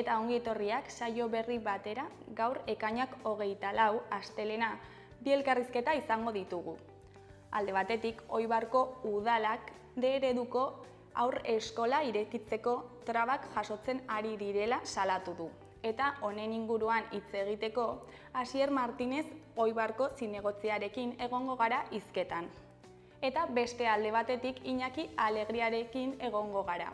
eta ongi etorriak saio berri batera gaur ekainak 24 astelena bi elkarrizketa izango ditugu. Alde batetik, Oibarko udalak D ereduko haur eskola irekitzeko trabak jasotzen ari direla salatu du. Eta honen inguruan hitz egiteko, Asier Martinez Oibarko zinegotziarekin egongo gara hizketan. Eta beste alde batetik Iñaki Alegriarekin egongo gara.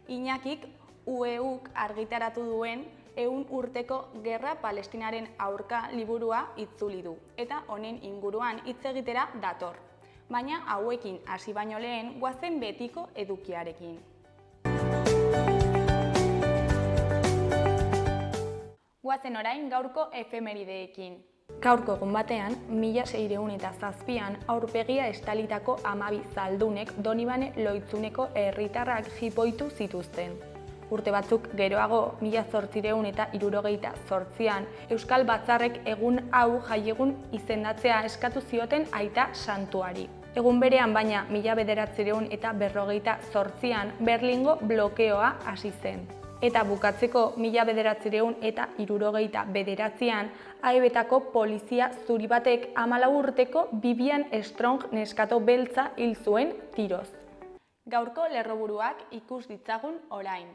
Iñakik UEUk argitaratu duen 100 urteko gerra Palestinaren aurka liburua itzuli du. Eta honen inguruan hitz egitera dator. Baina hauekin hasi baino lehen goazen betiko edukiarekin. Goazen orain gaurko efemerideekin. Gaurko egun batean, 1607an aurpegia estalitako 12 zaldunek Donibane Loitzuneko herritarrak jipoitu zituzten. Urte batzuk geroago, 1878an Euskal Batzarrek egun hau jaiegun izendatzea eskatu zioten Aita Santuari. Egun berean baina 1948an Berlingo blokeoa hasi zen. Eta bukatzeko 1979an AEBetako polizia zuri batek 14 urteko Vivian Strong neskato beltza hil zuen tiroz. Gaurko lerroburuak ikus ditzagun orain.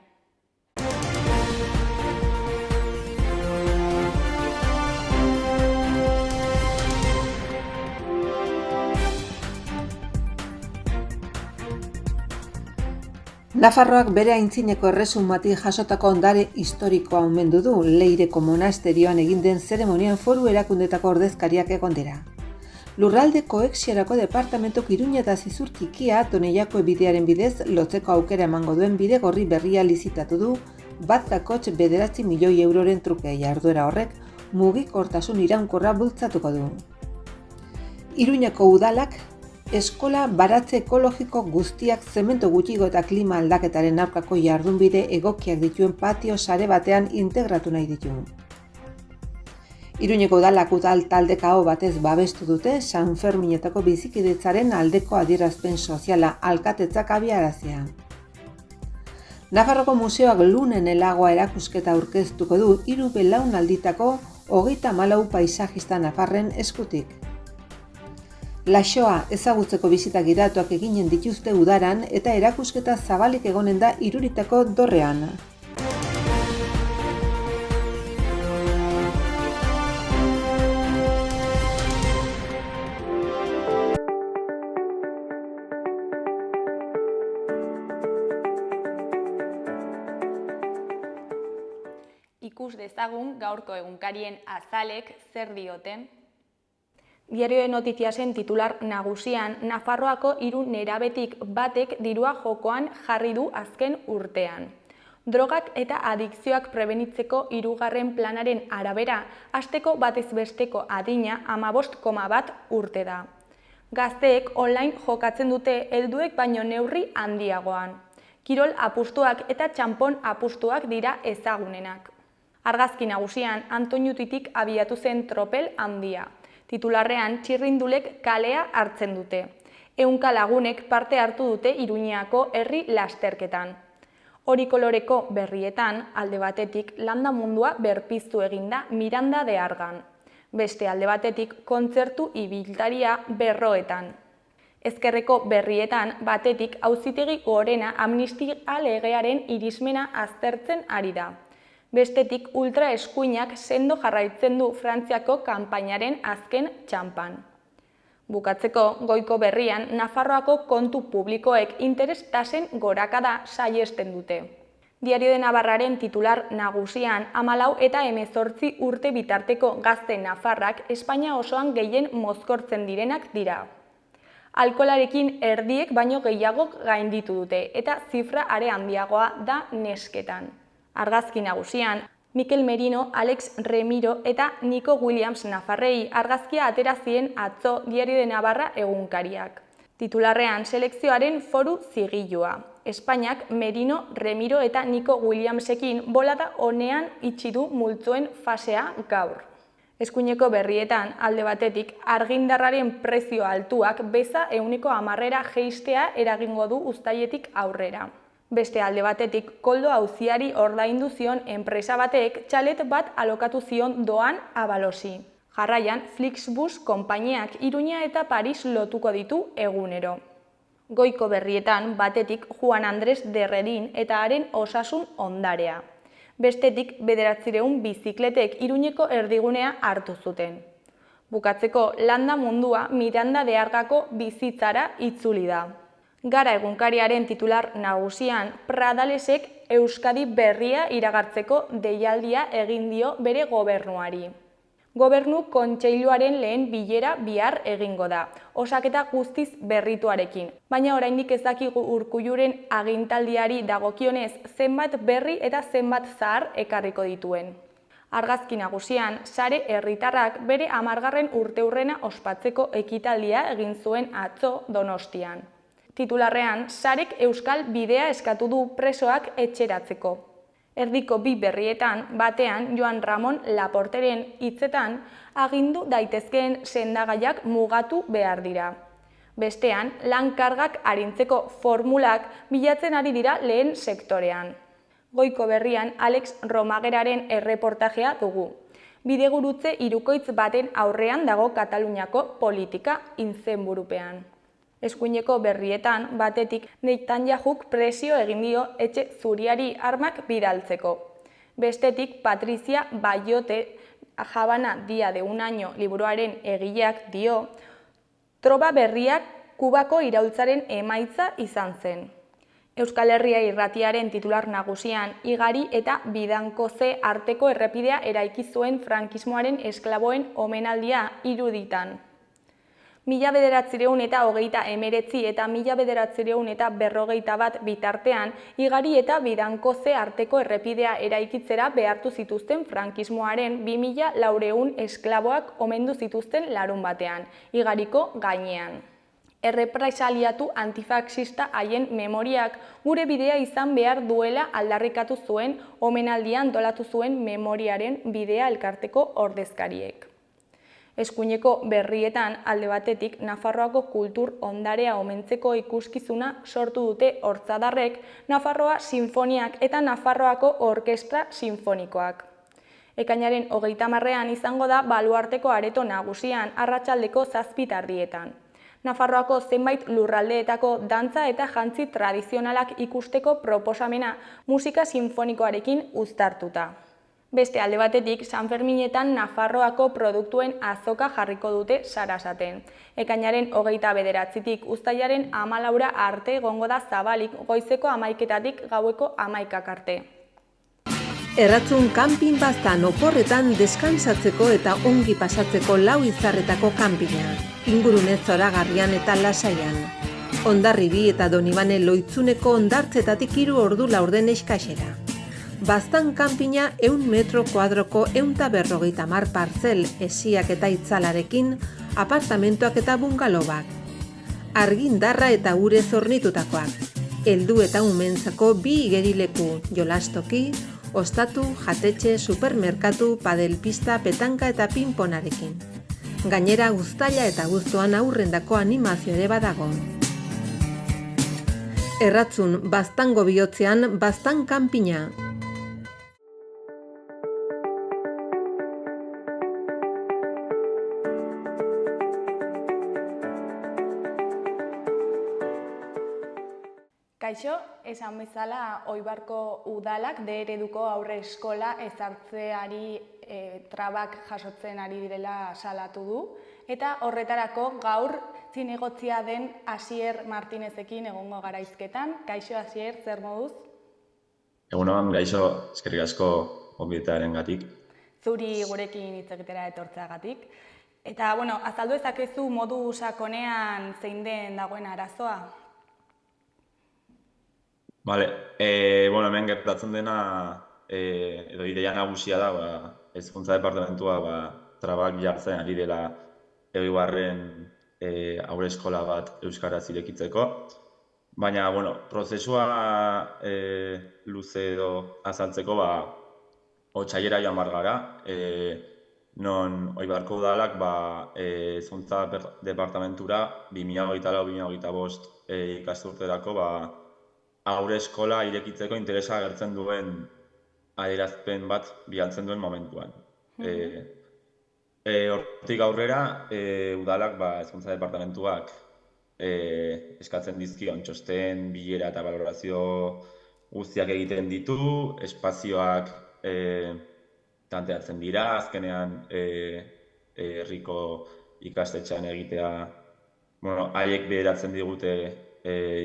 Nafarroak bere aintzineko erresumatik jasotako ondare historikoa omendu du Leireko monasterioan egin den zeremonian foru erakundetako ordezkariak egon dira. Lurralde koheziorako departamentok Iruña eta Zizurkikia Toneiako bidearen bidez lotzeko aukera emango duen bidegorri berria lizitatu du 1,9 milioi euroren truke. Jarduera horrek mugikortasun iraunkorra bultzatuko du. Iruñako udalak eskola baratze ekologiko guztiak zemento gutxigo eta klima aldaketaren aurkako jardunbide egokiak dituen patio sare batean integratu nahi ditu. Iruñeko udalak udal taldeka aho batez babestu dute San Ferminetako bizikidetzaren aldeko adierazpen soziala alkatetzak abiarazia. Nafarroko museoak Lunen elagoa erakusketa aurkeztuko du 3 belaunalditako 34 paisajista nafarren eskutik. Laxoa ezagutzeko bisita gidatuak eginen dituzte udaran eta erakusketa zabalik egonen da Iruritako dorrean. Ikus dezagun gaurko egunkarien azalek zer dioten. Diario de Noticiasen titular nagusian, Nafarroako 3 nerabetik batek dirua jokoan jarri du azken urtean. Drogak eta adikzioak prebenitzeko 3. planaren arabera, asteko batez besteko adina 15,1 urte da. Gazteek online jokatzen dute helduek baino neurri handiagoan. Kirol apustuak eta txanpon apustuak dira ezagunenak. Argazki nagusian, Antoñutitik abiatu zen tropel handia. Titularrean txirrindulek kalea hartzen dute. 100 lagunek parte hartu dute Iruñeako herri lasterketan. Hori koloreko berrietan, alde batetik landa mundua berpiztu eginda Miranda de Argan. Beste alde batetik kontzertu ibiltaria Berroetan. Ezkerreko berrietan batetik Auzitegi Gorena amnistia legearen irismena aztertzen ari da. Bestetik ultraeskuinak sendo jarraitzen du Frantziako kanpainaren azken txanpan. Bukatzeko, goiko berrian, Nafarroako kontu publikoek interes tasen gorakada saihesten dute. Diario de Navarraren titular nagusian, 14 eta 18 urte bitarteko gazte nafarrak Espainia osoan gehien mozkortzen direnak dira. Alkoholarekin erdiek baino gehiago gainditu dute eta zifra are handiagoa da nesketan. Argazki nagusian, Mikel Merino, Alex Remiro eta Nico Williams nafarrei argazkia atera zien atzo Diario de Navarra egunkariak. Titularrean selekzioaren foru zigilua. Espainiak Merino, Remiro eta Nico Williamsekin bolada honean itxi du multzoen fasea gaur. Eskuineko berrietan, alde batetik, argindarraren prezio altuak beza 10% jeistea eragingo du uztailetik aurrera. Beste alde batetik, Koldo auziari ordaindu zion enpresa batek txalet bat alokatu zion doan Abalosi. Jarraian, Flixbus konpainiak Iruña eta Paris lotuko ditu egunero. Goiko berrietan batetik Juan Andres Derredin eta haren osasun ondarea. Bestetik 900 bizikletek Iruñeko erdigunea hartu zuten. Bukatzeko, landa mundua Miranda de Argako bizitzara itzuli da. Gara egunkariaren titular nagusian, Pradalesek Euskadi berria iragartzeko deialdia egin dio bere gobernuari. Gobernu kontseiluaren lehen bilera bihar egingo da, osaketa guztiz berrituarekin, baina oraindik ez dakigu Urkulluren agintaldiari dagokionez zenbat berri eta zenbat zahar ekarriko dituen. Argazki nagusian, Sare herritarrak bere 10. urteurrena ospatzeko ekitaldia egin zuen atzo Donostian. Titularrean, Sarek Euskal Bidea eskatu du presoak etxeratzeko. Erdiko bi berrietan, batean Joan Ramon Laporteren hitzetan agindu daitezkeen sendagaiak mugatu behar dira. Bestean, lan kargak arintzeko formulak bilatzen ari dira lehen sektorean. Goiko berrian Alex Romageraren erreportajea dugu. Bidegurutze hirukoitz baten aurrean dago Kataluniako politika izenburupean. Eskuineko berrietan batetik Netanyahu presio egin dio etxe zuriari armak bidaltzeko. Bestetik Patricia Bayote Habana Día de un Año liburuaren egileak dio troba berriak Kubako iraultzaren emaitza izan zen. Euskal Herria irratiaren titular nagusian Igari eta Bidankoze arteko errepidea eraiki zuen frankismoaren esklaboen omenaldia iruditan. 1929 eta 1941 bitartean, Igari eta Bidankoze arteko errepidea eraikitzera behartu zituzten frankismoaren 2400 esklaboak omendu zituzten larunbatean, Igariko gainean. Errepresaliatu antifaxista haien memoriak gure bidea izan behar duela aldarrikatu zuen omenaldian antolatu zuen memoriaren bidea elkarteko ordezkariek. Eskuineko berrietan alde batetik Nafarroako kultur ondarea omentzeko ikuskizuna sortu dute Hortzadarrek, Nafarroa Sinfoniak eta Nafarroako Orkestra Sinfonikoak. Ekainaren 30ean izango da baluarteko areto nagusian arratsaldeko 7:00. Nafarroako zenbait lurraldeetako dantza eta jantzi tradizionalak ikusteko proposamena musika sinfonikoarekin uztartuta. Beste alde batetik, Sanferminetan Nafarroako produktuen azoka jarriko dute Sarasaten. Ekainaren 29tik uztailaren 14 arte egongo da zabalik goizeko 11:00 gaueko 11:00 arte. Erratzun kanpin baztan oporretan deskansatzeko eta ongi pasatzeko 4 izarretako kanpina. Ingurune zoragarrian eta lasaian. Hondarribi eta Donibane Loitzuneko hondartzetatik 3 ordu laurden eskaxera. Baztan kanpina 100 metro kuadroko 150 partzel esiak eta itzalarekin, apartamentoak eta bungalobak. Argindarra eta urez hornitutakoak. Heldu eta umentzako 2 igerileku, jolastoki, ostatu, jatetxe, supermerkatu, padelpista, petanka eta pinponarekin. Gainera uztaila eta abuztuan aurrendako animazio ere badago. Erratzun baztango bihotzean baztan kanpina. Kaixo, esan bezala Oibarko udalak D ereduko aurre eskola ezartzeari trabak jasotzen ari direla salatu du. Eta horretarako gaur zinegotzia den Asier Martinezekin egongo gara hizketan. Kaixo Asier, zer moduz? Egunon, gaixo, eskerrik asko gonbidetzearengatik. Zuri gurekin hitz egitera etortzeagatik. Eta, azaldu ezakezu modu sakonean zein den dagoen arazoa? Hemen gertatzen dena, edo ideia nagusia da, Hezkuntza Departamentua trabak jartzen ari dela Eibarren aurre eskola bat euskaraz irekitzeko. Baina, prozesua luze edo azaltzeko, otsailera joan behar gara, non Oibarko udalak Hezkuntza Departamentura 2024-2025 ikasturterako haur eskola irekitzeko interesa agertzen duen adierazpen bat bidaltzen duen momentuan. Hortik aurrera, udalak hezkuntza departamentuak eskatzen dizkion txosten, bilera eta balorazio guztiak egiten ditu, espazioak planteatzen dira, azkenean herriko ikastetxean egitea, haiek bideratzen digute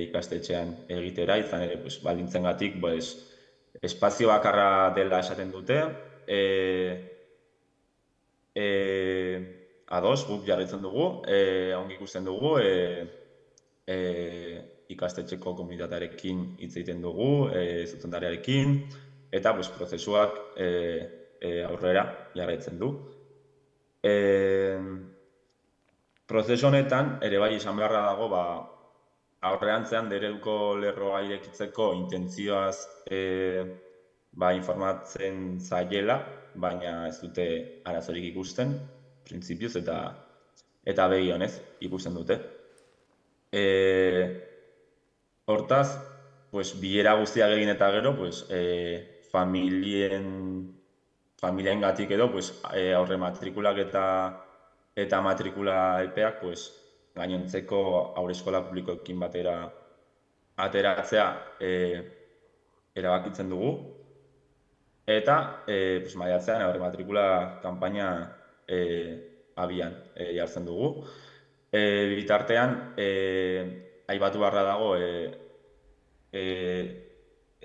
ikastetxean egitera, izan ere, baldintzengatik, espazio bakarra dela esaten dute, ados, guk jarraitzen dugu, ongi ikusten dugu, ikastetxeko komunitatearekin hitz egiten dugu, zuzendariarekin, eta prozesuak aurrera jarraitzen du. Prozesu honetan, ere bai izan beharra dago, aurreantzean ereduko lerroa irekitzeko intentzioaz informatzen zaiela, baina ez dute arazorik ikusten, printzipioz, eta begi honez ikusten dute. Hortaz, bilera guztiak egin eta gero, familiengatik edo, aurre matrikulak eta matrikula epeak, gainontzeko haurreskola publikoekin batera ateratzea erabakitzen dugu. Eta, maiatzean aurre matrikula kanpaina abian jartzen dugu. Bitartean, aipatu beharra dago,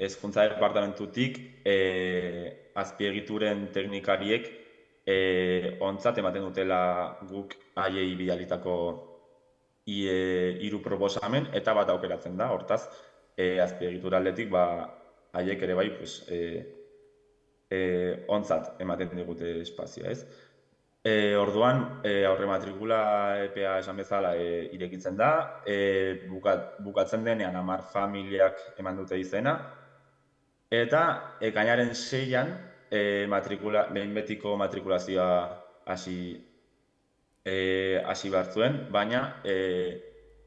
hezkuntza departamentutik azpiegituren teknikariek ontzat ematen dutela guk haiei bidalitako 3 proposamen eta bat aukeratzen da, hortaz, azpiegitura aldetik haiek ere bai ontzat ematen digute espazioa, ez? Orduan, aurre matrikula epea esan bezala irekitzen da, bukatzen denean 10 familiak eman dute izena, eta ekainaren 6an behin betiko matrikulazioa hasi behar zuen, baina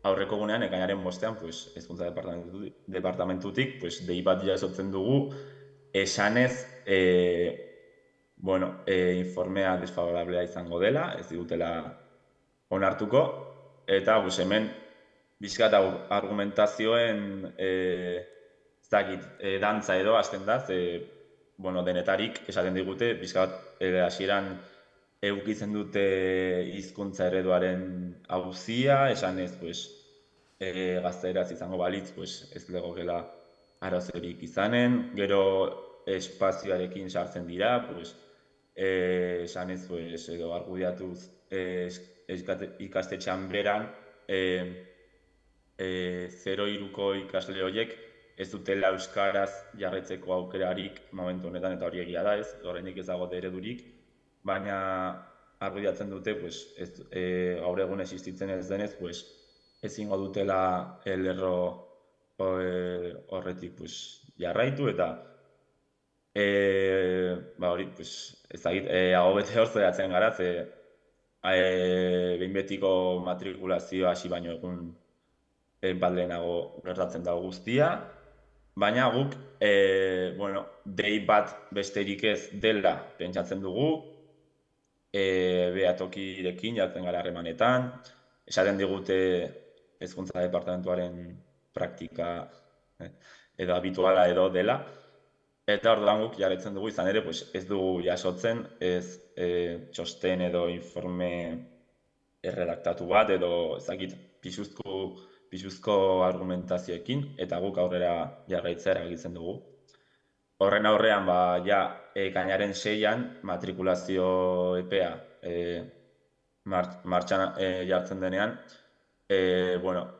aurreko egunean ekainaren 5ean hezkuntza departamentutik dei bat jasotzen dugu esanez informea desfavorablea izango dela, ez digutela onartuko, eta hemen bizkat argumentazioen dantza edo hasten da, denetarik esaten digute, bizkat hasieran eukitzen dute hizkuntza ereduaren auzia, esanez gazteraz izango balitz, ez legokela arazorik izanen, gero espazioarekin sartzen dira, esanez edo argudiatuz ikastetxean beran 0-3ko ikasle horiek ez dutela euskaraz jarraitzeko aukerarik momentu honetan, eta hori egia da, ez, oraindik ez dago eredurik, baina argudiatzen dute gaur egun existitzen ez denez, ezingo dutela lerro horretik jarraitu, eta hori, ezagik, hau bete hor zeratzen gara, behin betiko matrikulazioa hasi baino egun bat lehenago gertatzen dago guztia, baina guk, dei bat besterik ez dela pentsatzen dugu, behatokirekin jartzen gara harremanetan, esaten digute hezkuntza departamentuaren praktika edo habituala edo dela, eta orduan guk jarraitzen dugu izan ere, ez dugu jasotzen, ez txosten edo informe erredaktatu bat, edo ezakit pisuzko argumentazioekin, eta guk aurrera jarraitzea eragitzen dugu. Horren aurrean, ekainaren 6an matrikulazio epea martxan jartzen denean,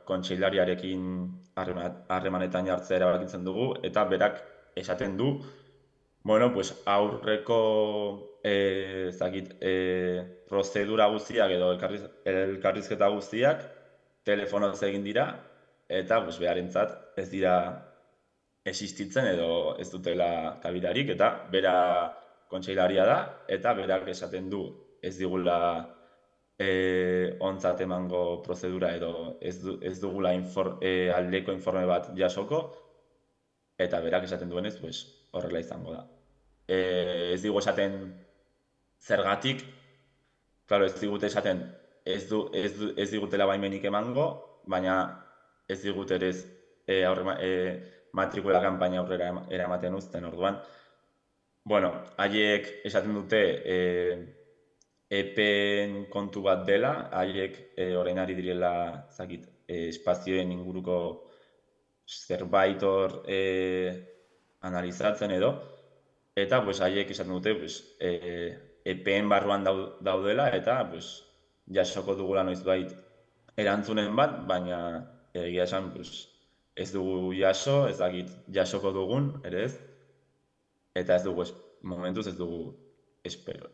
kontseilariarekin harremanetan jartzea erabakitzen dugu, eta berak esaten du, aurreko prozedura guztiak edo elkarrizketa guztiak telefonoz egin dira, eta beharentzat ez dira existitzen edo ez dutela kabidarik, eta bera kontseilaria da, eta berak esaten du ez digula ontzat emango prozedura edo ez dugula aldeko informe bat jasoko, eta berak esaten duenez, pues, horrela izango da. Ez digu esaten zergatik, claro, ez digute esaten ez digutela baimenik emango, baina ez digute ere matrikula kanpaina aurrera eramaten uzten, orduan. Bueno, haiek esaten dute EPen kontu bat dela, haiek orain ari direla, zakit, espazioen inguruko zerbait hor analizatzen edo, eta pues, haiek esaten dute pues, EPen barruan daudela, eta pues, jasoko dugula noizbait erantzunen bat, baina egia esan pues, ez dugu jaso, ez dakit jasoko dugun, ere ez, eta ez dugu, momentuz ez dugu espero,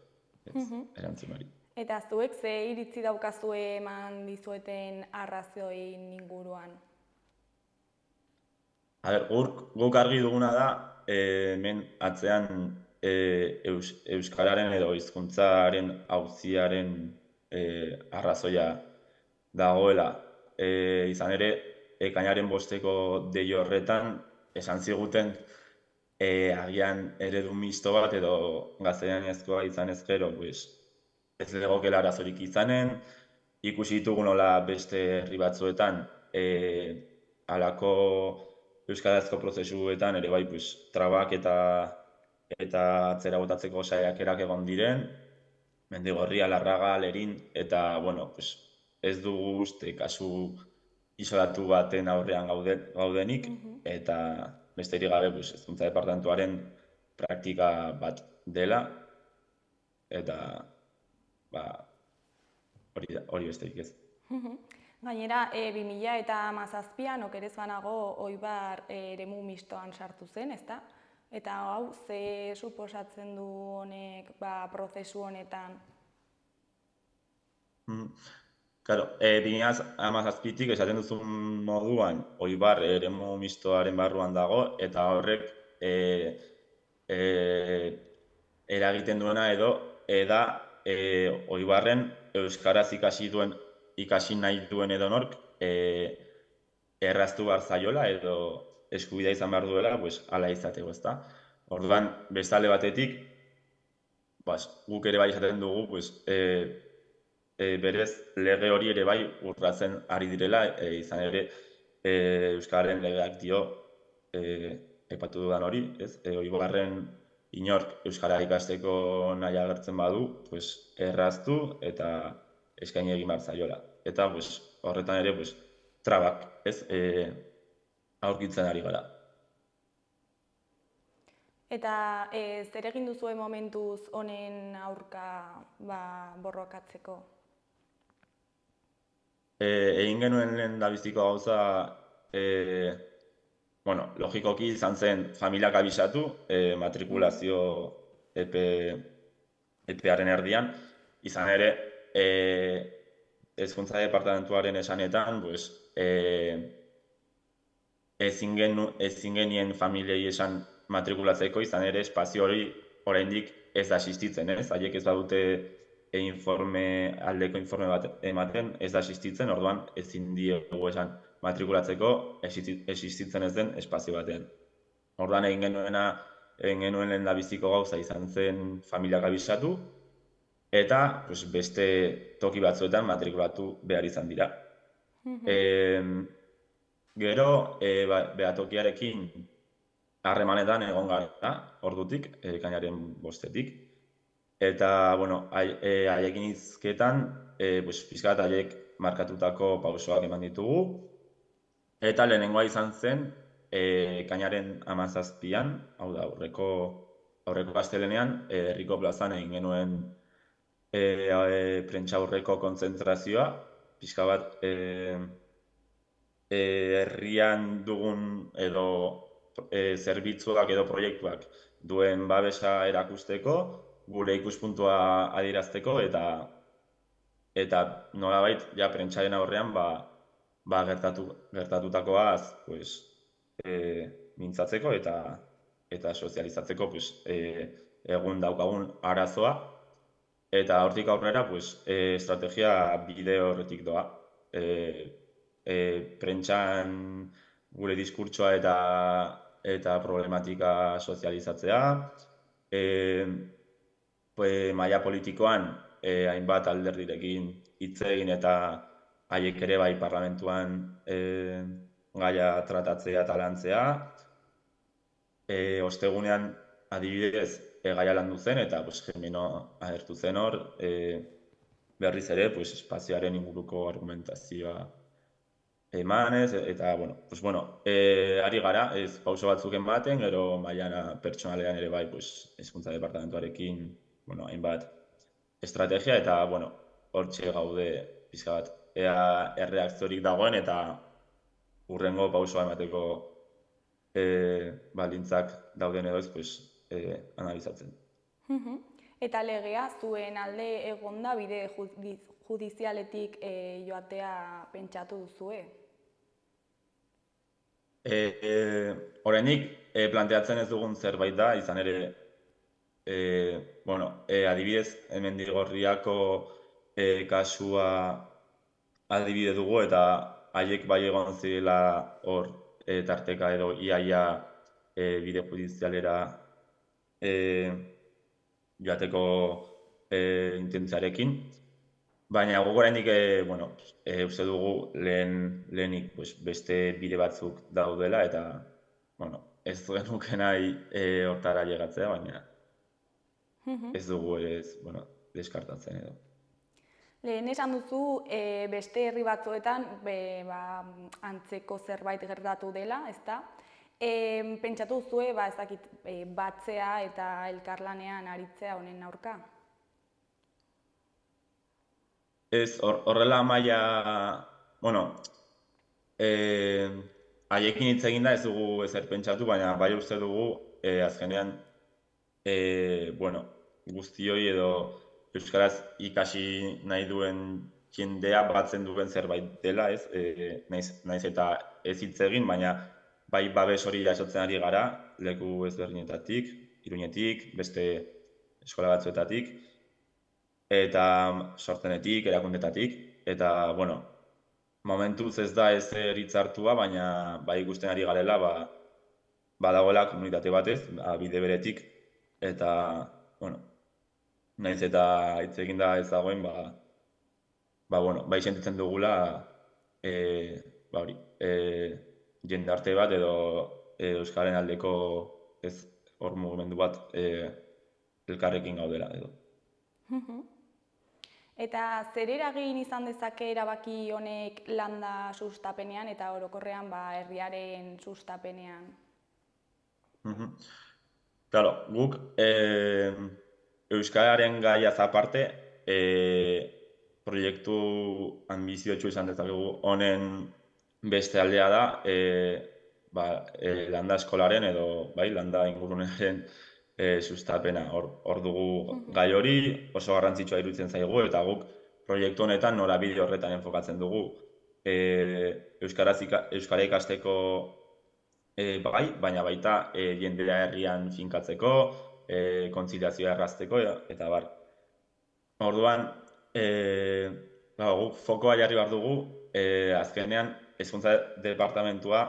erantzun hori. Eta zuek ze iritzi daukazue eman dizueten arrazoien inguruan? A ber, guk argi duguna da, hemen atzean euskararen edo hizkuntzaren auziaren arrazoia dagoela. Izan ere, ekainaren 5eko dei horretan esan ziguten agian eredu misto bat edo gaztelaniazkoa izan ez gero, pues, ez legokela arazorik izanen, ikusi ditugu nola beste herri batzuetan halako euskarazko prozesuetan ere bai pues, trabak eta atzera botatzeko saiakerak egon diren, Mendigorria, Larraga, Lerin, eta, bueno, pues, ez dugu uste kasu isolatu baten aurrean gaudenik, eta besterik gabe pues, hezkuntza departamentuaren praktika bat dela, eta hori besterik ez. Gainera, 2017an okerez banago Oibar eremu mistoan sartu zen, ezta? Eta hau, ze suposatzen du honek prozesu honetan? Claro, 2017tik esaten duzun moduan Oibar eremu mistoaren barruan dago, eta horrek eragiten duena edo da Oibarren euskaraz ikasi nahi duen edonork erraztu behar zaiola edo eskubidea izan behar duela, pues, hala izateko, ezta? Orduan, bestalde batetik, guk ere bai esaten dugu, pues, berez lege hori ere bai urratzen ari direla, izan ere euskararen legeak dio aipatu dudan hori, ez? Oibarren inork euskara ikasteko nahi agertzen badu, pues, erraztu eta eskaini egin behar zaiola. Eta pues, horretan ere pues, trabak, ez? Aurkitzen ari gara. Eta zer egin duzue momentuz honen aurka borrokatzeko? Egin genuen lehendabiziko gauza, logikoki izan zen familiak abisatu, matrikulazio epearen erdian, izan ere, hezkuntza departamentuaren esanetan, pues, ezin genien familiei esan matrikulatzeko, izan ere espazio hori oraindik ez da existitzen, ez? Haiek ez badute aldeko informe bat ematen, ez da existitzen, orduan ezin diegu esan matrikulatzeko existitzen ez den espazio batean. Orduan egin genuen lehendabiziko gauza izan zen familiak abisatu, eta pues, beste toki batzuetan matrikulatu behar izan dira. Gero, behatokiarekin harremanetan egon gara, ordutik, ekainaren 5etik. Eta, haiekin hizketan, pixkat haiek markatutako pausoak eman ditugu. Eta lehenengoa izan zen, ekainaren 17an, hau da, aurreko astelenean, herriko plazan egin genuen prentsaurreko kontzentrazioa, pixka bat herrian dugun edo zerbitzuak edo proiektuak duen babesa erakusteko, gure ikuspuntua adierazteko eta nolabait ja prentsaren aurrean gertatutakoaz pues, mintzatzeko eta sozializatzeko pues, egun daukagun arazoa. Eta hortik aurrera, pues, estrategia bide horretik doa. Prentsan gure diskurtsoa eta eta problematika sozializatzea, maila politikoan hainbat alderdirekin hitz egin eta haiek ere bai parlamentuan gaia tratatzea eta lantzea. Ostegunean adibidez gaia landu zen eta Gemino agertu zen hor, berriz ere espazioaren inguruko argumentazioa emanez, eta, ari gara, pauso batzuk ematen, gero mailana pertsonalean ere bai, hezkuntza departamentuarekin, hainbat estrategia, eta, hortxe gaude pixka bat, ea erreakziorik dagoen, eta hurrengo pausoa emateko baldintzak dauden edo analizatzen. Eta legea zuen alde egonda bide judizialetik joatea pentsatu duzue? Oraindik planteatzen ez dugun zerbait da, izan ere, adibidez, Hemendigorriako kasua adibide dugu eta haiek bai egon zirela hor tarteka edo iaia bide judizialera joateko intentziarekin. Baina guk oraindik uste dugu lehenik beste bide batzuk daudela eta ez genuke nahi hortara llegatzea, baina ez dugu deskartatzen edo. Lehen esan duzu beste herri batzuetan antzeko zerbait gertatu dela, ezta? Pentsatu duzue batzea eta elkarlanean aritzea honen aurka? Ez, horrela maila, haiekin hitz egin da ez dugu ezer pentsatu, baina bai uste dugu azkenean, guztioi edo euskaraz ikasi nahi duen jendea batzen duen zerbait dela, ez? Naiz eta ez hitz egin, baina bai babes hori jasotzen ari gara, leku ezberdinetatik, Iruñetik, beste eskola batzuetatik, eta sortenetik, erakundetatik, eta, momentuz ez da ezer hitzartua, baina bai ikusten ari garela, badagoela komunitate batez, bide beretik, eta, naiz eta hitz egin da ez dagoen, bai sentitzen dugula, jendarte bat edo euskaren aldeko hor mugimendu bat elkarrekin gaudela edo. Eta zer eragin izan dezake erabaki honek landa sustapenean eta orokorrean herriaren sustapenean? Claro, guk euskararen gaiaz aparte proiektu anbiziotsu izan dezakegu honen beste aldea da landa eskolaren edo landa ingurunearen sustapena. Hor dugu gai hori oso garrantzitsua iruditzen zaigu eta guk proiektu honetan norabide horretan enfokatzen dugu. Euskara ikasteko baina baita jendea herrian finkatzeko, kontziliazioa errazteko eta bar. Orduan, guk fokoa jarri behar dugu, azkenean hezkuntza departamentua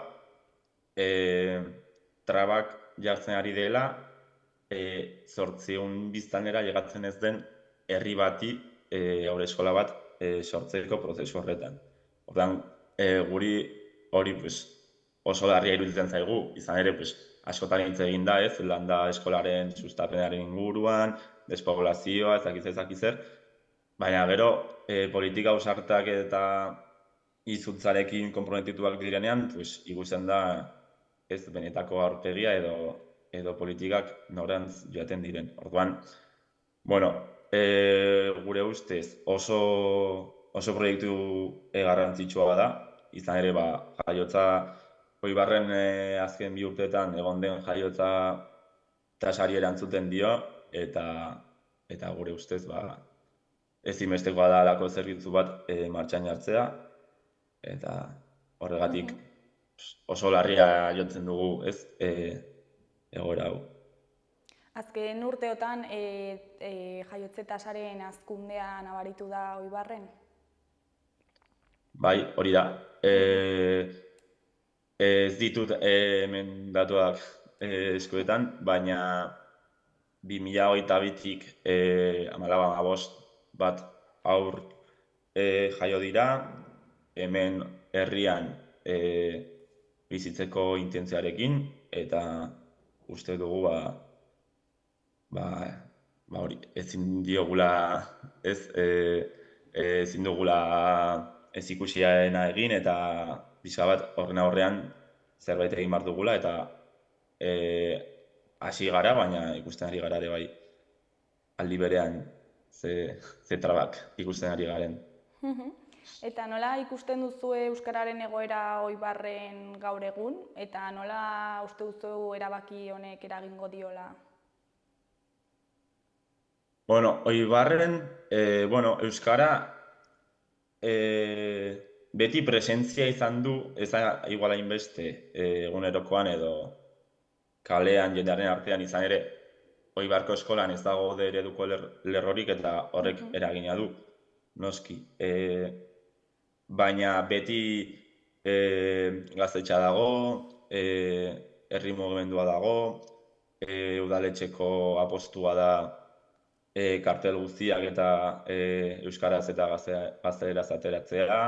trabak jartzen ari dela, 800 biztanlera llegatzen ez den herri bati haurreskola bat sortzeko prozesu horretan. Orduan, guri hori oso larria iruditzen zaigu, izan ere askotan hitz egin da, landa eskolaren sustapenaren inguruan, despoblazioa, ezakizer, baina gero politika ausartak eta izuntzarekin konprometituak direnean, ikusten da ez benetako aurpegia edo politikak norantz joaten diren. Orduan, gure ustez oso proiektu garrantzitsua da, izan ere jaiotza Oibarren azken 2 urteetan egon den jaiotza tasari erantzuten dio, eta gure ustez ezinbestekoa da halako zerbitzu bat martxan jartzea, eta horregatik oso larria jotzen dugu egoera hau. Azken urteotan jaiotze tasaren hazkundea nabaritu da Oibarren? Bai, hori da. Ez ditut hemen datuak eskuetan, baina 2022tik 14 bat haur jaio dira, hemen herrian bizitzeko intentzioarekin, eta uste dugu hori, ezin dugula ez ikusiena egin, eta pixka bat horren aurrean zerbait egin behar dugula, eta hasi gara, baina ikusten ari gara ere bai aldi berean ze trabak ikusten ari garen. Eta nola ikusten duzu euskararen egoera Oibarren gaur egun, eta nola uste duzu erabaki honek eragingo diola? Oibarren, euskara beti presentzia izan du, ez da igual hainbeste egunerokoan edo kalean jendearen artean izan ere, Oibarko eskolan ez dago ereduko lerrorik eta horrek eragina du, noski. Baina beti gaztetxa dago, herri mugimendua dago, udaletxeko apostua da kartel guztiak eta euskaraz eta gazteleraz ateratzea,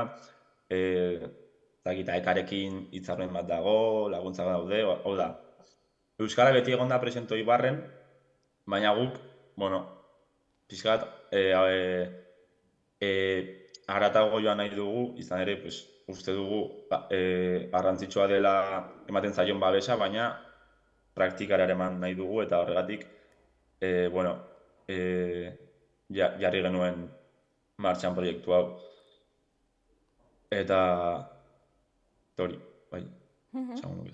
ekarekin hitzarmen bat dago, laguntzak daude, hau da. Euskara beti egon da presente Oibarren, baina guk, pixkat, haratago joan nahi dugu, izan ere, uste dugu garrantzitsua dela ematen zaion babesa, baina praktikara eman nahi dugu, eta horregatik, jarri genuen martxan proiektu hau. Eta hori, bai, esango nuke.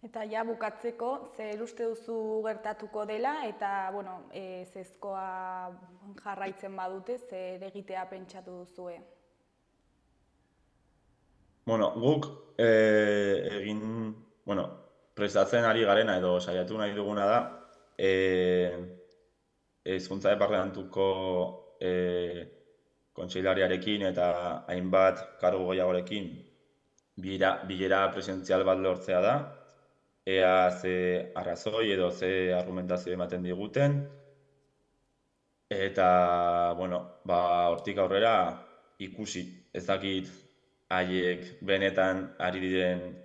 Eta ja bukatzeko, zer uste duzu gertatuko dela, eta zezkoa jarraitzen badute, zer egitea pentsatu duzue? Guk prestatzen ari garena edo saiatu nahi duguna da, Hezkuntza Departamentuko kontseilariarekin eta hainbat kargu gehiagorekin bilera presentzial bat lortzea da, ea ze arrazoi edo ze argumentazio ematen diguten, eta, hortik aurrera ikusi, ez dakit haiek benetan ari diren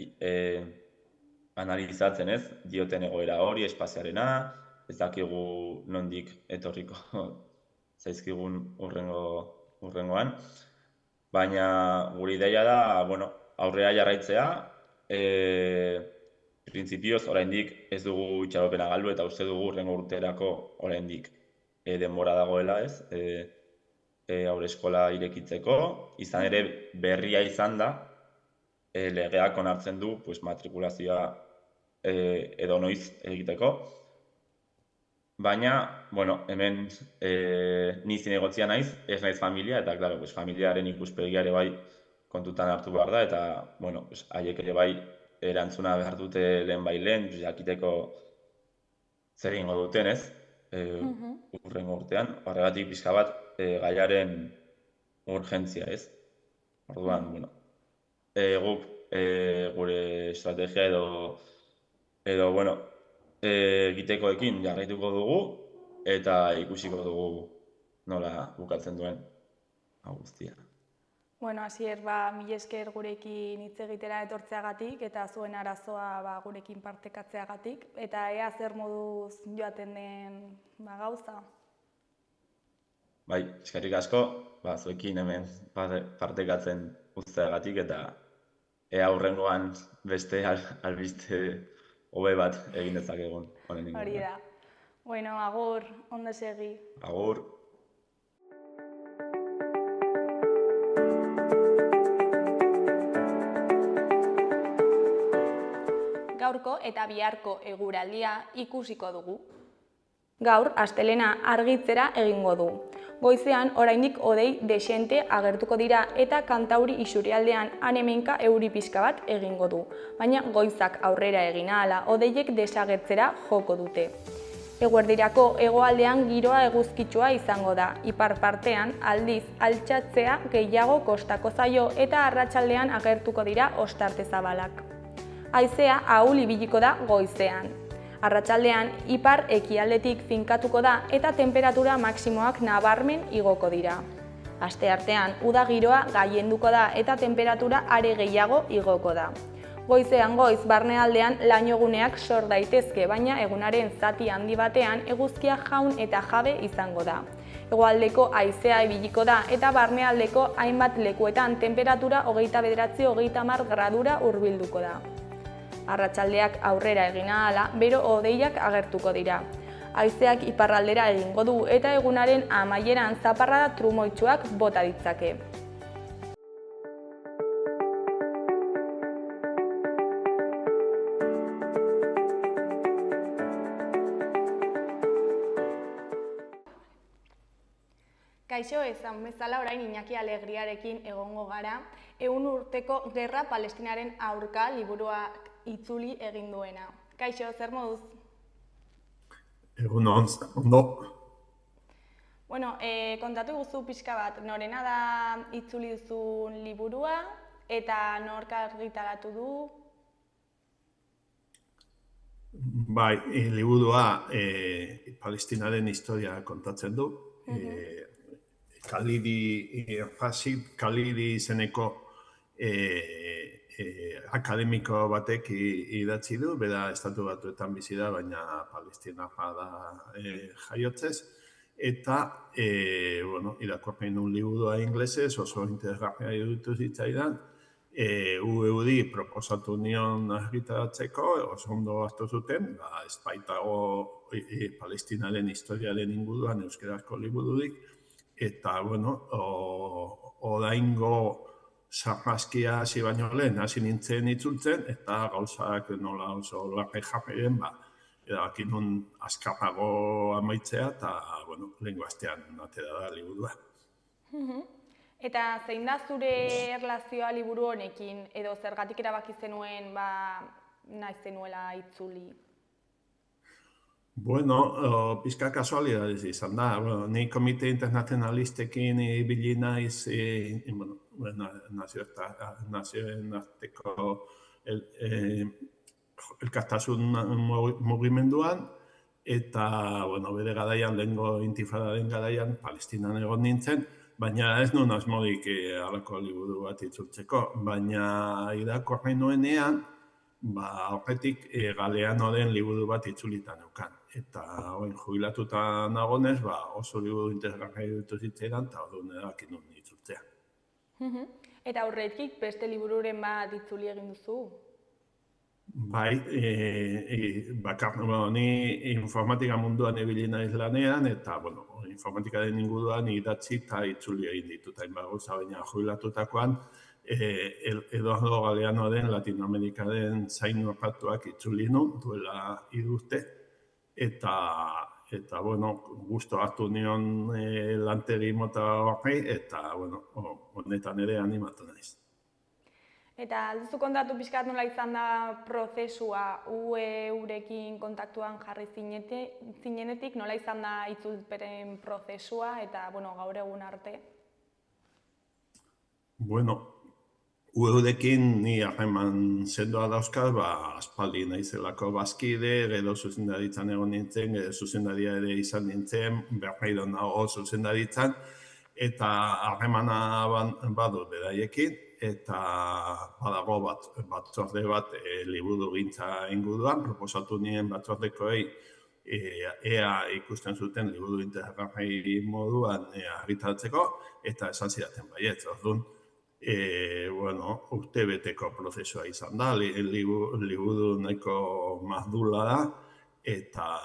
analizatzen ez, dioten egoera hori, espaziarena, ez dakigu nondik etorriko zaizkigun urrengoan, baina gure ideia da, aurrera jarraitzea, printzipioz oraindik ez dugu itxaropena galdu eta uste dugu urrengo urterako oraindik denbora dagoela ez, haurreskola irekitzeko, izan ere berria izan da, legeak onartzen du matrikulazioa edo noiz egiteko, baina, hemen ni zinegotzia naiz, ez naiz familia, eta, familiaren ikuspegia ere bai kontutan hartu behar da, eta, haiek ere bai erantzuna behar dute lehen, jakiteko zer egingo duten, ez? Urrengo urtean, horregatik pixka bat gaiaren urgentzia, ez? Orduan, guk gure estrategia edo egitekoekin jarraituko dugu eta ikusiko dugu nola bukatzen duen hau guztia. Asier, mila esker gurekin hitz egitera etortzeagatik eta zuen arazoa gurekin partekatzeagatik, eta ea zer moduz joaten den gauza. Bai, eskerrik asko, zuekin hemen partekatzen uzteagatik, eta ea hurrengoan beste albiste hobe bat egin dezakegun. Hori da. Agur, ondo segi. Agur. Gaurko eta biharko eguraldia ikusiko dugu. Gaur, astelena argitzera egingo du. Goizean, oraindik hodei dexente agertuko dira eta kantauri isurialdean han-hemenka euri pixka bat egingo du. Baina goizak aurrera egin ahala hodeiek desagertzera joko dute. Eguerdirako hegoaldean giroa eguzkitsua izango da, ipar partean aldiz altxatzea gehiago kostako zaio eta arratsaldean agertuko dira ostarte zabalak. Haizea ahul ibiliko da goizean. Arratsaldean ipar ekialdetik finkatuko da eta tenperatura maximoak nabarmen igoko dira. Asteartean uda giroa gailenduko da eta tenperatura are gehiago igoko da. Goizean goiz barnealdean lainoguneak sor daitezke, baina egunaren zati handi batean eguzkia jaun eta jabe izango da. Hegoaldeko haizea ibiliko da eta barnealdeko hainbat lekuetan tenperatura 29–30 gradura hurbilduko da. Arratsaldeak aurrera egin ahala, bero hodeiak agertuko dira. Haizeak iparraldera egingo du eta egunaren amaieran zaparrada trumoitsuak bota ditzake. Kaixo, esan bezala orain Iñaki Alegriarekin egongo gara, 100 urteko gerra Palestinaren aurka liburua itzuli egin duena. Kaixo, zer moduz? Egun ondo. Bueno, kontatu guzu pixka bat, norena da itzuli duzun liburua eta nork argitaratu du? Bai, liburua Palestinaren historia kontatzen du. Khalidi izeneko akademiko batek idatzi du, bera Estatu Batuetan bizi da, baina Palestinarra da jaiotzez. Eta, irakurri nuen liburua inglesez, oso interesgarria iruditu zitzaidan. UEUD proposatu nion argitaratzeko, oso ondo hartu zuten, ez baitago Palestinaren historiaren inguruan euskarazko libururik, eta, oraingo sarraskia hasi baino lehen, hasi nintzen itzultzen, eta gauzak nola oso larre jarriren, erabaki nun azkarrago amaitzea, eta, lehengo astean atera da liburua. Eta zein da zure erlazioa liburu honekin, edo zergatik erabaki zenuen nahi zenuela itzuli? Pixka kasualidadez izan da. Ni komite internazionalistekin ibili naiz nazioen arteko elkartasun mugimenduan, eta bere garaian, lehengo intifadaren garaian, Palestinan egon nintzen, baina ez nuen asmorik halako liburu bat itzultzeko, baina irakurri nuenean, horretik Galeanoren liburu bat itzulita neukan. Eta jubilatuta nagonez, oso liburu interesgarria iruditu zitzaidan, eta orduan erabaki nuen itzultzea. Eta aurretik beste libururen bat itzuli egin duzu? Bai, ni informatika munduan ibili naiz lanean, eta informatikaren inguruan idatzi eta itzuli egin ditut hainbat gauza, baina jubilatutakoan Eduardo Galeanoren Latinoamerikaren zain orratuak itzuli nuen, duela 3 urte, eta gustu hartu nion lantegi mota horri, eta honetan ere animatu naiz. Eta alduzu kontatu pixkat nola izan da prozesua UEUrekin kontaktuan jarri zinenetik, nola izan da itzulperen prozesua eta gaur egun arte? UEUrekin ni harreman sendoa dauzkat, aspaldi naizelako bazkide, gero zuzendaritzan egon nintzen, gero zuzendaria ere izan nintzen, berriro nago zuzendaritzan, eta harremana badut beraiekin, eta badago batzorde bat liburugintza inguruan, proposatu nien batzordekoei ea ikusten zuten liburu interesgarri moduan argitaratzeko, eta esan zidaten baietz, orduan, urtebeteko prozesua izan da, liburu nahiko mazdula da, eta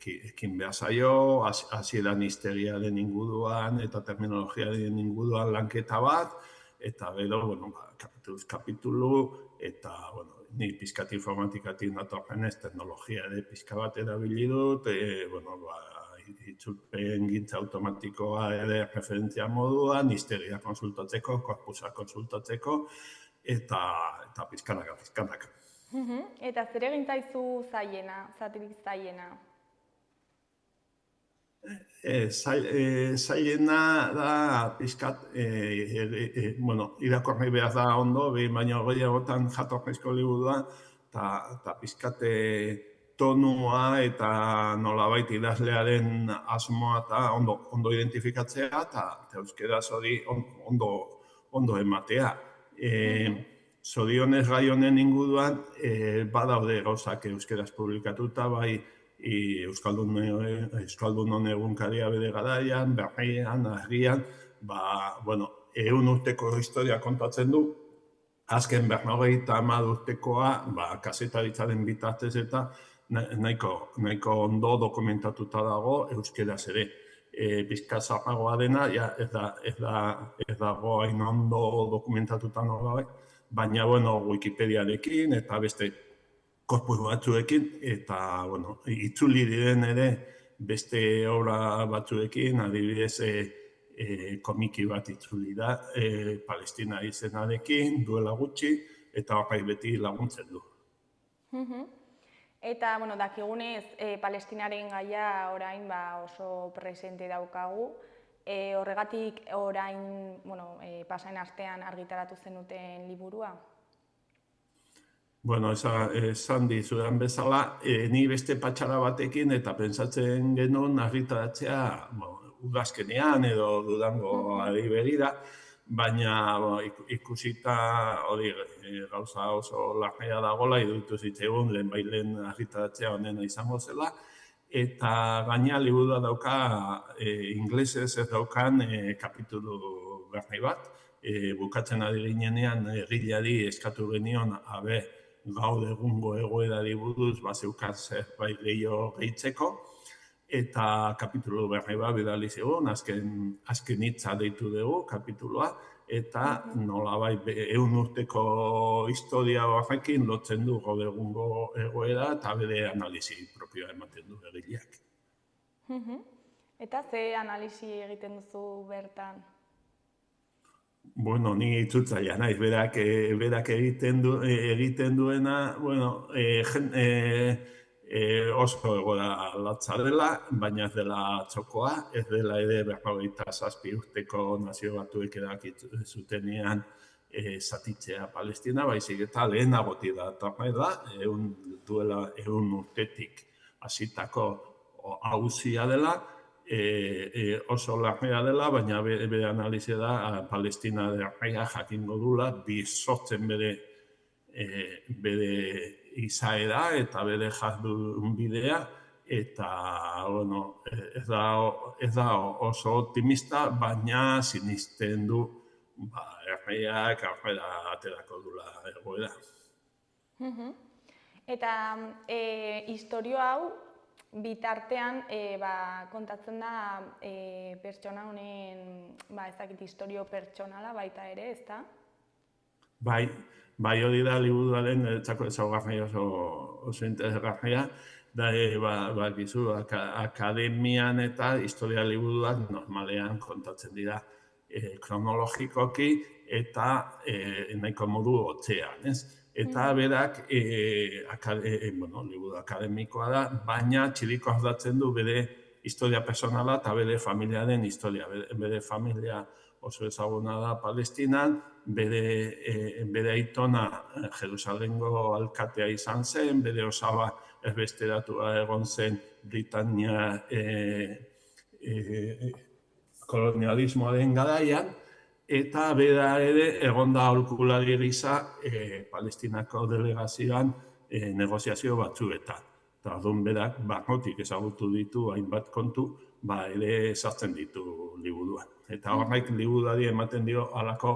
ekin behar zaio, hasieran histeriaren inguruan eta terminologiaren inguruan lanketa bat, eta gero, kapitulu, eta ni pizkat informatikatik natorrenez teknologia ere pizka bat erabili dut, itzulpen gintza automatikoa ere referentzia moduan, histeria konsultatzeko, korpusa konsultatzeko, eta pizkanaka. Eta zer egin zaizu zatirik zaiena? Zailena da pixkat, irakurri behar da ondo, behin baino gehiagotan jatorrizko liburua, eta pixkat tonua eta nolabait idazlearen asmoa eta ondo identifikatzea eta euskeraz hori ondo ematea. Zorionez gai honen inguruan badaude gauzak euskeraz publikatuta, bai Euskaldunon egunkaria bere garaian, Berrian, Argian, 100 urteko historia kontatzen du, azken 50 urtekoa, kazetaritzaren bitartez eta nahiko ondo dokumentatuta dago euskeraz ere. Pixka zaharragoa dena, ez dago hain ondo dokumentatuta nolabait, baina Wikipediarekin eta beste korpus batzuekin, eta itzuli diren ere beste obra batzuekin, adibidez komiki bat itzuli da, Palestina izenarekin, duela gutxi, eta horrek beti laguntzen du. Eta, dakigunez, Palestinaren gaia orain oso presente daukagu. Horregatik orain, pasain astean argitaratu zenuten liburua? Esan dizudan bezala, ni beste patxara batekin eta pentsatzen genuen argitaratzea udazkenean edo Durango ari berira, baina ikusita hori gauza oso larria dagoela, iruditu zitzaigun lehen argitaratzea honena izango zela, eta gaina liburua dauka inglesez ez daukan kapitulu berri bat, bukatzen ari ginenean egilari eskatu genion gaur egungo egoerari buruz zeukan zerbait gehiago gehitzeko, eta kapitulu berri bat bidali zigun, azken hitza deitu dugu kapitulua, eta nolabait 100 urteko historia horrekin lotzen du gaur egungo egoera eta bere analisi propioa ematen du egileak. Eta ze analisi egiten duzu bertan? Ni itzultzailea naiz, berak egiten duena, oso egoera latza dela, baina ez dela txokoa, ez dela ere 57 urteko Nazio Batuek erabaki zutenean zatitzea Palestina, baizik eta lehenagotik datorrena da, duela 100 urtetik hasitako auzia dela, oso larria dela, baina bere analizia da Palestina derraia jakingo dula, bizortzen bere izaera eta bere jardun bidea, eta ez da oso optimista, baina sinisten du herriak aurrera aterako dula egoera. Eta istorio hau bitartean kontatzen da pertsona honen, istorio pertsonala baita ere, ezta? Bai hori da liburuaren txako ezaugarria oso interesgarria, da bakizu akademian eta historia liburuak normalean kontatzen dira kronologikoki eta nahiko modu hotzean, ez? Eta berak, liburu akademikoa da, baina txiriko ardatzen du bere historia personala eta bere familiaren historia. Bere familia oso ezaguna da Palestinan, bere aitona Jerusalengo alkatea izan zen, bere osaba erbesteratua egon zen Britania kolonialismoaren garaian, eta bera ere egon da aholkulari gisa Palestinako delegazioan negoziazio batzuetan. Eta orduan berak barnotik ezagutu ditu hainbat kontu, ere sartzen ditu liburuan. Eta horrek liburuari ematen dio halako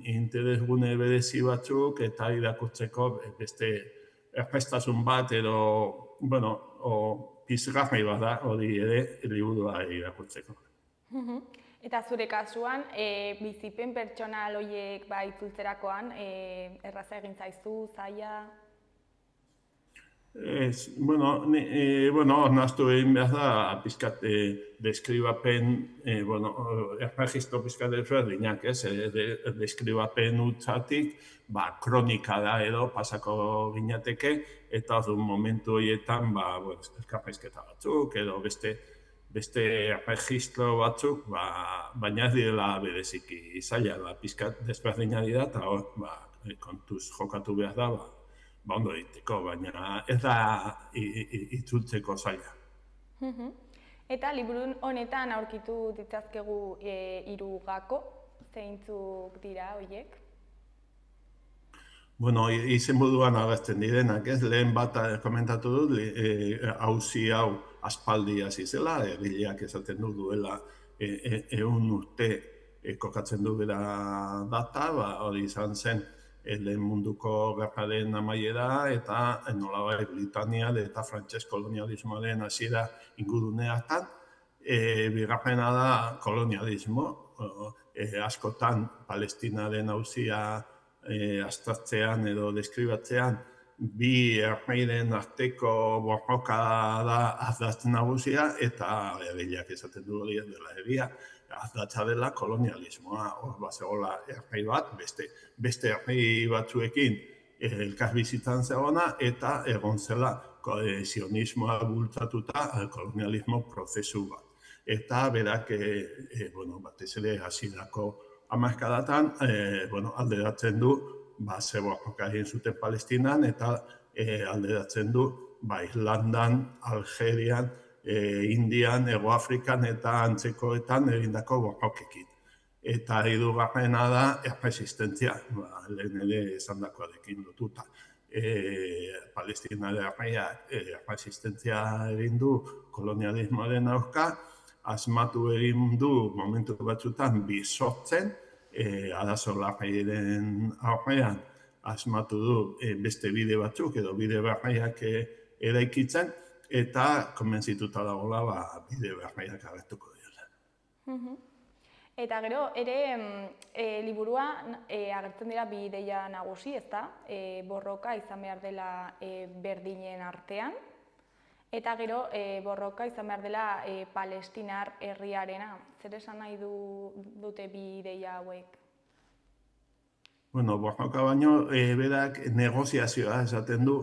interesgune berezi batzuk eta irakurtzeko beste erprestasun bat edo pizgarri bat da hori ere liburua irakurtzeko. Eta zure kasuan, bizipen pertsonal horiek itzultzerakoan, erraza egin zaizu, zaila? Naztu egin behar da, pizkat deskribapen, erregistro pizkat desberdinak, ez? Deskribapen utzatik, kronika da edo pasako ginateke, eta momentu horietan, elkarrizketa batzuk, edo beste erregistro batzuk, baina ez direla bereziki zaila, pizkat desberdina dira, eta hor, kontuz jokatu behar da, ondo egiteko, baina ez da itzultzeko zaila. Eta liburun honetan aurkitu ditzazkegu 3 gako, zeintzuk dira horiek? Izen moduan agertzen direnak, ez? Lehen bat komentatu dut, auzi hau aspaldi hasi zela, egileak esaten duela 100 urte kokatzen du bera data, hori izan zen lehen munduko gerraren amaiera eta nolabait Britanian eta frantses kolonialismoaren hasiera inguruneatan. Bigarrena da kolonialismo, askotan Palestinaren auzia aztertzean edo deskribatzean bi herriren arteko borroka da ardatz nagusia eta egileak esaten du hori dela egia. Ardatza dela kolonialismoa, hor bazegoela herri bat, beste herri batzuekin elkarbizitzan zegona eta egon zela sionismoa bultzatuta kolonialismo prozesu bat. Eta berak, batez ere hasierako hamarkadatan, alderatzen du, ze borroka egin zuten Palestinan eta alderatzen du, Irlandan, Algerian, Indian, Hego Afrikan eta antzekoetan egindako borrokekin. Eta hirugarrena da erresistentzia, lehen ere esandakoarekin lotuta. Palestinaren herriak erresistentzia egin du kolonialismoaren aurka, asmatu egin du momentu batzutan bisortzen, arazo larriaren aurrean asmatu du beste bide batzuk edo bide berriak eraikitzen, eta konbentzituta dagoela bide berriak agertuko dira. Eta gero, ere liburua agertzen dira bi ideia nagusi, ezta? Borroka izan behar dela berdinen artean, eta gero borroka izan behar dela palestinar herriarena. Zer esan nahi dute bi ideia hauek? Borroka baino, berak negoziazioa esaten du,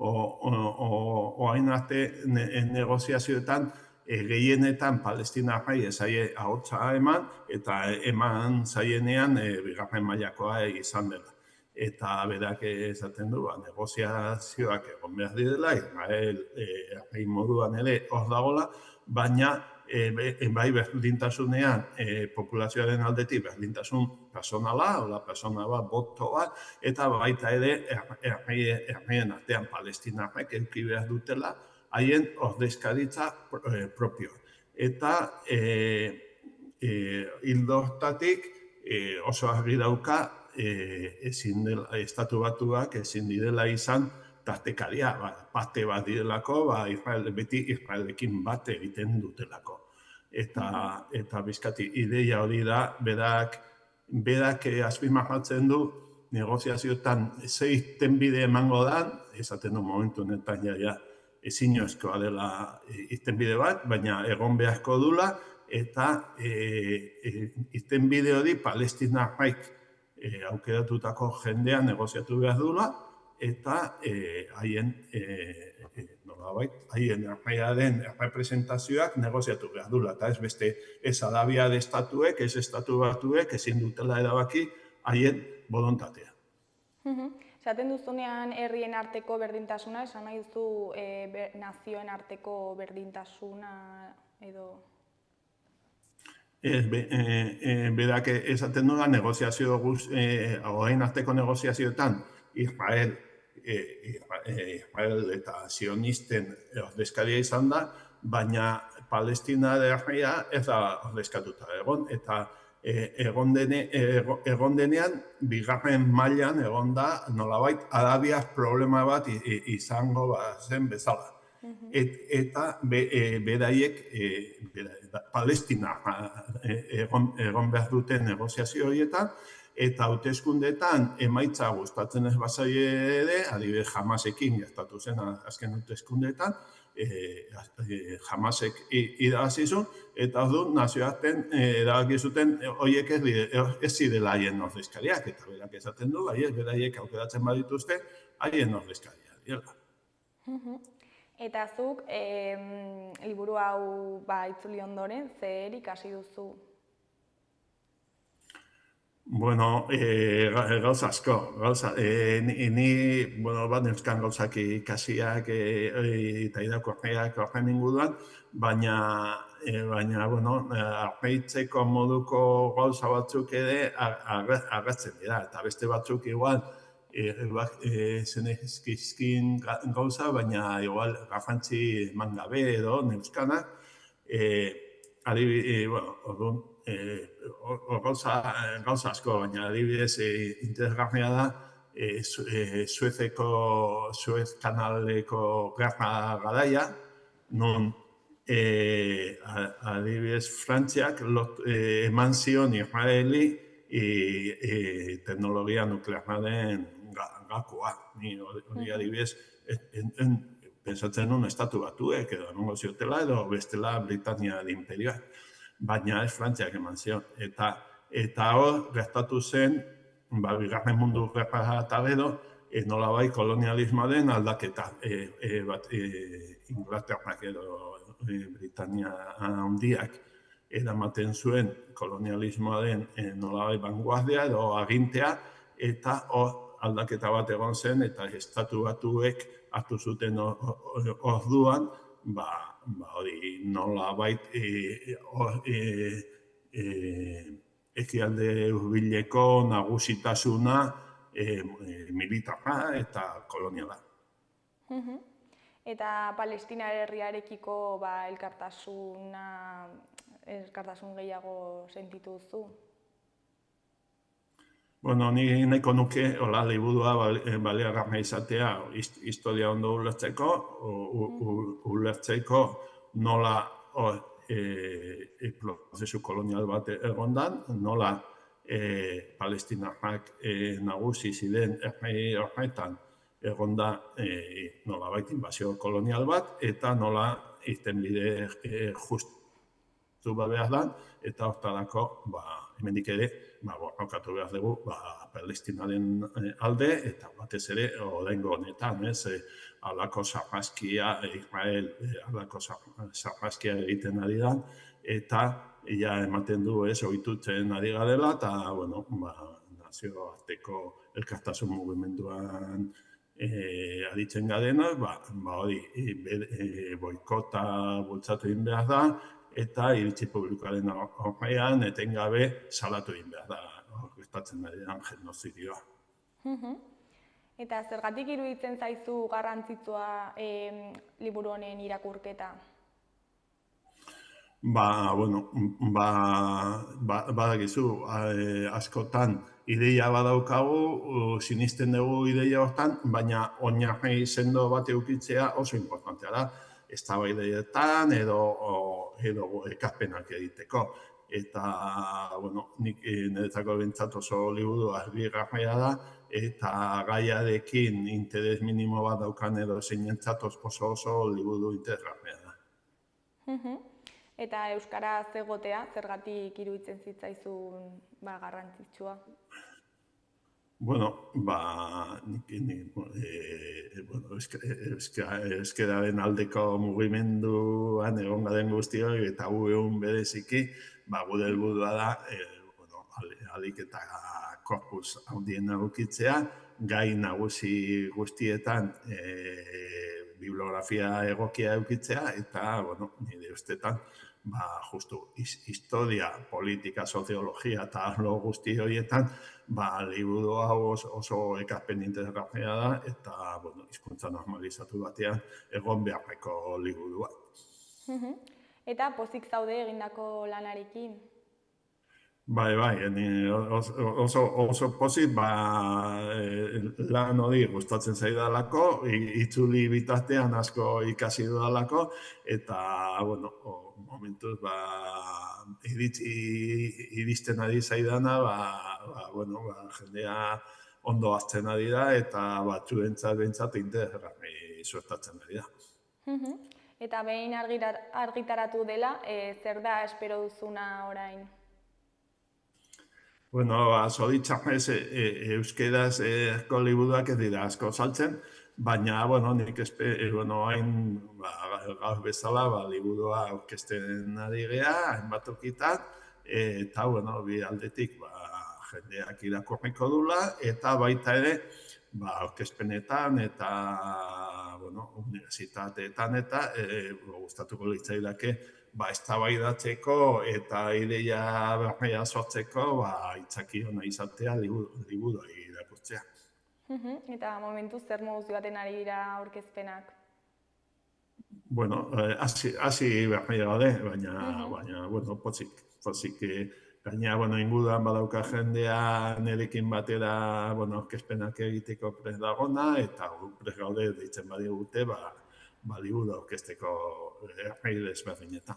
oain arte negoziazioetan gehienetan palestinarrei ezaie ahotsa eman, eta eman zaienean bigarren mailakoa izan dela. Eta berak esaten du, negoziazioak egon behar direla, Israel herri moduan ere hor dagoela, baina bai berdintasunean populazioaren aldetik berdintasun personala, persona bat, boto bat, eta baita ere herrien artean palestinarrek eduki behar dutela haien ordezkaritza propioa. Eta ildo hortatik oso argi dauka estatu batuak ezin direla izan tartekaria, parte bat direlako, beti Israelekin bat egiten dutelako. Eta bizkati ideia hori da, berak azpimarratzen du negoziazioetan ze irtenbide emango da, esaten du momentu honetan ezinezkoa dela irtenbide bat, baina egon beharko dula, eta irtenbide hori palestinarrek aukeratutako jendea negoziatu behar dula, eta haien herriaren errepresentazioak negoziatu behar dula. Eta ez beste ez Arabiar estatuek, ez estatu batuek ezin dutela erabaki haien bolontatea. Esaten duzunean herrien arteko berdintasuna, esan nahi duzu nazioen arteko berdintasuna edo... Berak esaten duga negoziazio orain arteko negoziazioetan Israel eta sionisten ordezkaria izan da, baina Palestina herria ez da ordezkatuta egon, eta egon denean, bigarren mailan egon da, nolabait, Arabiar problema bat izango zen bezala. Eta beraiek Palestina egon behar duten negoziazio horietan, eta hauteskundetan emaitza gustatzen ez bazaie ere, adibidez Hamasekin gertatu zen azken hauteskundetan, Hamasek irabazi zuen, eta orduan nazioartean erabaki zuten horiek ez zirela haien ordezkariak, eta berak esaten du, beraiek aukeratzen badituzte, haien ordezkariak direla. Eta zuk, liburu hau itzuli ondoren, zer ikasi duzu? Bueno, gauza asko, ni, bat neuzkan gauzak ikasiak eta irakurriak horren inguruan, baina, arpeitzeko moduko gauza batzuk ere agertzen dira, eta beste batzuk igual, zenezkizkin gauza, baina igual garrantzi eman gabe edo neuzkanak, orduan, gauza asko, baina adibidez interesgarria da Suez kanaleko gerra garaia, non adibidez Frantziak eman zion Israeli teknologia nuklearraren gakoa. Ni hori adibidez, pensatzen nuen estatu batuek edo emango ziotela edo bestela Britania imperioak. Baina ez Frantziak eman zion. Eta hor, gertatu zen, bigarren mundu gerra eta gero, nolabait kolonialismoaren aldaketa. Inglaterrak edo Britania handiak eramaten zuen kolonialismoaren nolabait vanguardia edo agintea, eta hor aldaketa bat egon zen, eta estatu batuek hartu zuten orduan, hori nolabait ekialde hurbileko nagusitasuna militarra eta koloniala. Eta Palestina herriarekiko elkartasun gehiago sentitu duzu? Bueno, ni nahiko nuke, liburua baliagarria izatea, historia ondo ulertzeko nola prozesu kolonial bat egondan, nola palestinarrak nagusi ziren herri horretan egonda nolabait inbasio kolonial bat, eta nola irtenbide justu behar da, eta hortarako, hemendik ere, borrokatu behar dugu Palestinaren alde, eta batez ere, oraingo honetan, halako sarraskia, Israel halako sarraskia egiten ari da, eta ematen du ohitutzen ari garela, eta, nazioarteko elkartasun mugimenduan aritzen garena, hori boikota bultzatu egin behar da, eta iritzi publikoaren aurrean etengabe salatu egin behar da gertatzen ari den genozidioa. Eta zergatik iruditzen zaizu garrantzitsua liburu honen irakurketa? Badakizu, askotan ideia badaukagu, sinisten dugu ideia hortan, baina oinarri sendo bat edukitzea oso importantea da. Eztabaidetan edo ekarpenak egiteko. Eta, nik niretzako behintzat oso liburu argigarria da, eta gaiarekin interes minimo bat daukan edo zeinentzat oso liburu interesgarria da. Eta euskaraz egotea, zergatik iruditzen zitzaizun garrantzitsua? Euskararen aldeko mugimenduan egon garen guztiak eta gu egun bereziki, gure helburua da, ahalik eta korpus handien edukitzea, gai nagusi guztietan bibliografia egokia edukitzea, eta, nire ustetan, justu historia, politika, soziologia eta arlo guzti horietan, liburu hau oso ekarpen interesgarria da, eta hizkuntza normalizatu batean egon beharreko liburua. Eta pozik zaude egindako lanarekin? Bai, oso pozik, lan hori gustatzen zaidalako, itzuli bitartean asko ikasi dudalako, eta, momentuz, iristen ari zaidana, jendea ondo azten ari da eta batzuentzat behintzat interesgarri suertatzen ari da. Eta behin argitaratu dela, zer da espero duzuna orain? Bueno, zoritxarrez euskerazko liburuak ez dira asko saltzen, baina, nik hain gaur bezala liburua aurkezten ari gea, hainbat tokitan, eta, bi aldetik jendeak irakurriko dula, eta baita ere, aurkezpenetan eta unibertsitateetan eta gustatuko litzaidake eztabaidatzeko eta ideia berria sortzeko aitzaki ona izatea liburua irakurtzea. Eta momentuz zer moduz joaten ari dira aurkezpenak? Hasi berria gaude, baina pozik. Gaina, inguruan badauka jendea nirekin batera aurkezpenak egiteko prest dagona, eta prest gaude deitzen badigute, liburu aurkezteko errail ezberdinetan.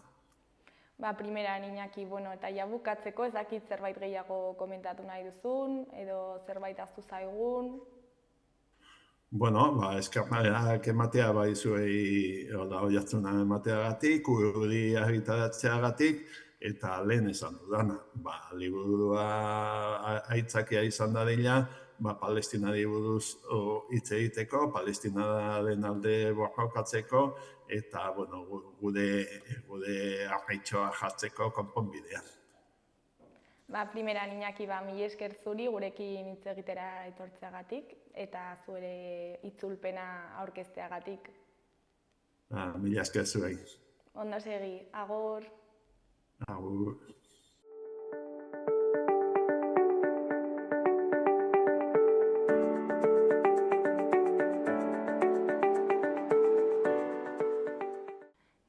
Primeran, Iñaki, eta ja bukatzeko, ez dakit zerbait gehiago komentatu nahi duzun, edo zerbait ahaztu zaigun? Eskerrak ematea zuei oihartzuna emateagatik, uri argitaratzeagatik, eta lehen esan dudana, liburua aitzakia izan dadila, Palestinari buruz hitz egiteko, Palestinaren alde borrokatzeko, eta gure arraitxoa jartzeko konponbidean. Primeran, Iñaki, mila esker zuri gurekin hitz egitera etortzeagatik, eta zure itzulpena aurkezteagatik. Mila esker zuei. Ondo segi, agur. Agur.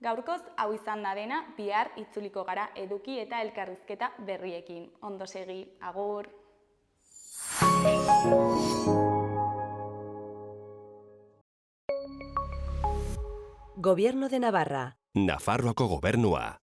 Gaurkoz hau izan da dena, bihar itzuliko gara eduki eta elkarrizketa berriekin. Ondo segi, agur. Gobierno de Navarra. Nafarroako gobernua.